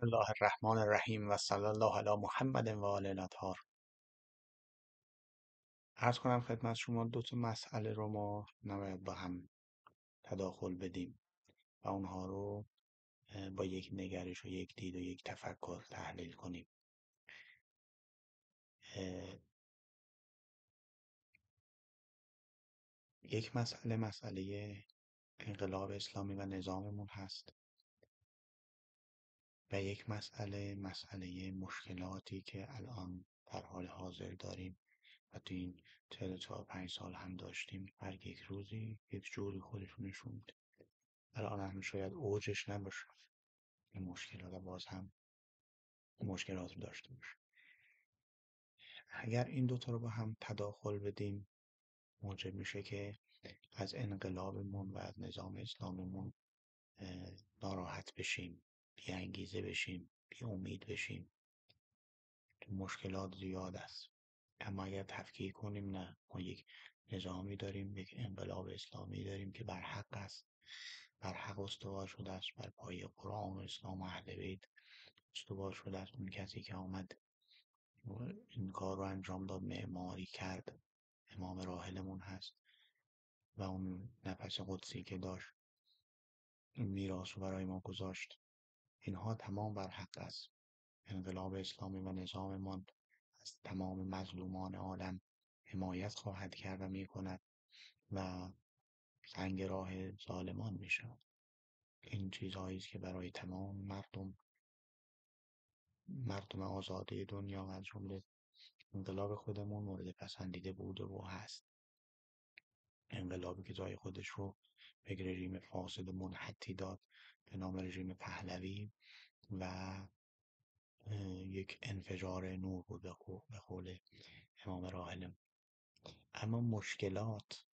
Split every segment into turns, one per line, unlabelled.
الله الرحمن الرحیم و صلی الله علی محمد و آل الاطهار. عرض کنم خدمت شما دو تا مسئله رو ما نباید با هم تداخل بدیم و اونها رو با یک نگرش و یک دید و یک تفکر تحلیل کنیم. یک مسئله انقلاب اسلامی و نظاممون هست و یک مسئله مشکلاتی که الان در حال حاضر داریم و تو این 4-5 سال هم داشتیم. هر یک روزی یک جوری خودشون نشون میده. الان هم شاید اوجش نباشه این مشکلات و باز هم مشکلات رو داشته باشه. اگر این دوتا رو با هم تداخل بدیم موجب میشه که از انقلابمون و از نظام اسلامیمون ناراحت بشیم، بی انگیزه بشیم، بی امید بشیم. مشکلات زیاد است. اما اگر تفکیک کنیم، نه، ما یک نظامی داریم، یک انقلاب اسلامی داریم که بر حق است، بر حق استوار شده است، بر پایه قرآن و اسلام و اهل بیت استوار شده است. اون کسی که آمد این کار رو انجام داد، معماری کرد، امام راحلمون هست و اون نفس قدسی که داشت این میراث رو برای ما گذاشت. اینها تمام بر حق است. انقلاب اسلامی و نظاممان از تمام مظلومان عالم حمایت خواهد کرد و می کند و سنگ راه ظالمان می شود. این چیزهایی است که برای تمام مردم آزاده دنیا از جمله انقلاب خودمون مورد پسندیده بوده و هست. انقلابی که جای خودش رو به رژیم فاسد منحطی داد به نام رژیم پهلوی و یک انفجار نور بود به قول امام راحلم. اما مشکلات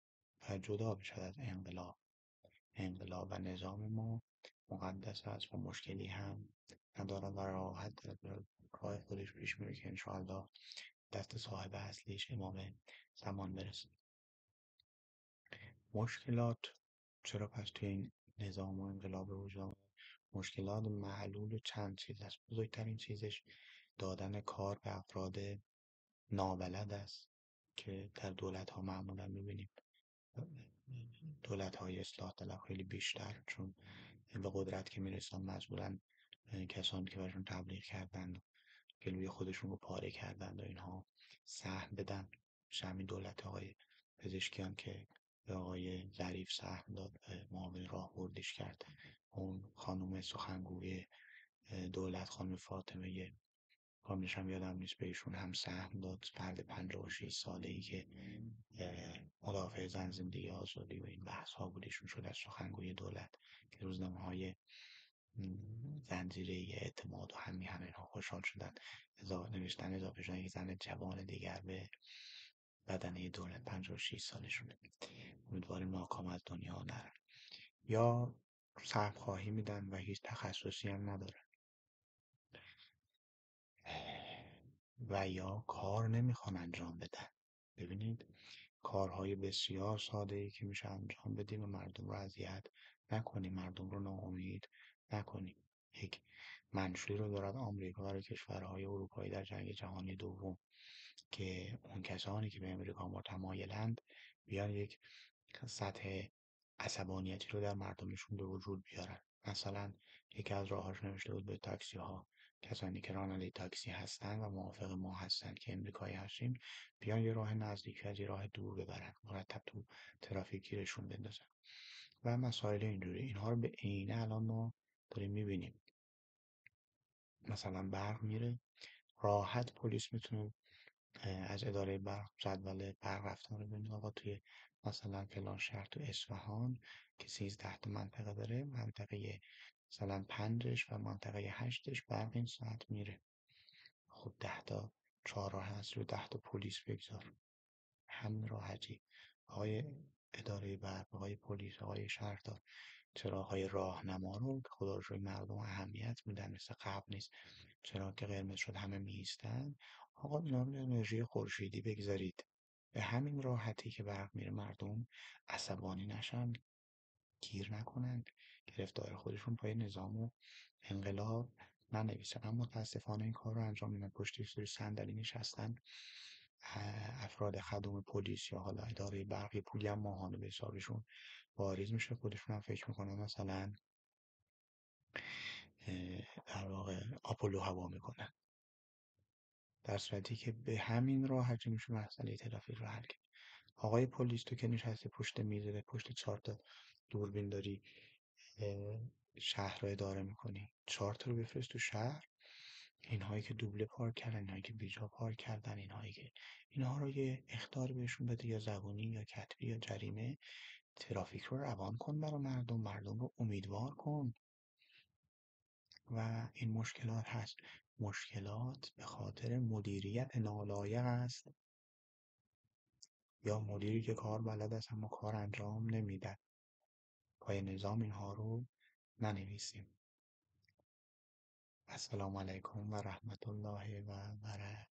جدا بشد از انقلاب و نظام ما مقدس است و مشکلی هم ندارد و راحت راه خودش پیش میره که انشاءالله دست صاحب اصلیش امام زمان برسه. مشکلات چرا پس توی این نظام و انقلاب وجود؟ مشکلات معلول چند چیز است. بزرگترین چیزش دادن کار به افراد نابلد است که در دولت ها معمولا میبینیم. دولت های اصلاح طلب خیلی بیشتر، چون به قدرت که میرسن مجبورن کسانی که برشون تبلیغ کردند گلوی خودشون رو پاره کردند و اینها سهم بدن. همین دولت های پزشکیان که به آقای ظریف سهم داد، معاون راهبردیش کرد. اون خانم سخنگوی دولت، خانم فاطمه کاملش هم یادم نیست، به ایشون هم سهم داد. فرد 56 ساله‌ای که مدافع زن، زندگی آزادی و این بحث ها بود، ایشون شد از سخنگوی دولت که روزنامه‌های زنجیره اعتماد و همه اینها خوشحال شدن. نوشتن اضافه شدن یک زن جوان دیگر به بدنه دولت 56 سالشونه. امیدواریم ناکام از دنیا نرن. یا سهم خواهی میدن و هیچ تخصصی هم ندارن و یا کار نمیخوان انجام بدن. ببینید کارهای بسیار ساده‌ای که میشه انجام بدیم و مردم رو اذیت نکنیم، مردم رو ناامید نکنیم. یک منشوری رو دارد آمریکا برای کشورهای اروپایی در جنگ جهانی دوم که اون کسانی که به امریکا متمایلند بیان یک سطح عصبانیتی رو در مردمشون به وجود بیارن. مثلا یکی از راهاش نوشته بود به تاکسی ها، کسانی که راننده تاکسی هستن و موافق ما هستن که امریکایی هستیم بیان یه راه نزدیک از یه راه دور ببرن، مرتب تو ترافیک گیرشون بندازن و مسائل اینجوری. اینها رو به عینه الان ما داریم میبینیم. مثلا برق میره، راحت پلیس میتونه از اداره برق جدول برق رفتن رو ببینید. آقا توی مثلا فلان شهر تو اصفهان که 13 تا منطقه داره، منطقه مثلا 5 و منطقه 8 برق این ساعت میره. خب 10 تا چهارراه هست رو 10 تا پلیس بگذار، همین راحتی. آقای اداره برق، آقای پلیس، آقای شهردار چراغ‌های راهنما رو خدا رو شکر مردم اهمیت میدن، مثل قبل نیست. چراغ که قرمز شد همه میایستن. آقا اینا رو انرژی خورشیدی بگذارید. به همین راحتی که برق میره مردم عصبانی نشن، گیر نکنن، گرفتار خودشون پای نظام و انقلاب ننویسه. اما متاسفانه این کار رو انجام میدن، پشت یک سری صندلی نشستن افراد خدم پلیس یا حالا اداره برقی، پولی هم ماهانه به حسابشون واریز میشه، خودشون هم فکر میکنن مثلا در واقع آپولو هوا میکنن، در صورتی که به همین راحتی میشه مسئله ترافیک رو حل کرد. آقای پلیس، تو که نشستی پشت میزه، پشت 4 تا دوربین داری شهر رو اداره میکنی، 4 تا رو بفرست تو شهر، اینهایی که دوبله پارک کردن، اینهایی که بیجا پارک کردن، اینها رو یه اخطار بهشون بده، یا زبانی یا کتبی یا جریمه. ترافیک رو روان کن برای مردم رو امیدوار کن. و این مشکلات هست. مشکلات به خاطر مدیریت نالایق است، یا مدیری که کار بلد است اما کار انجام نمیده. پای نظام اینها رو ننویسیم. السلام علیکم و رحمت الله و برکاته.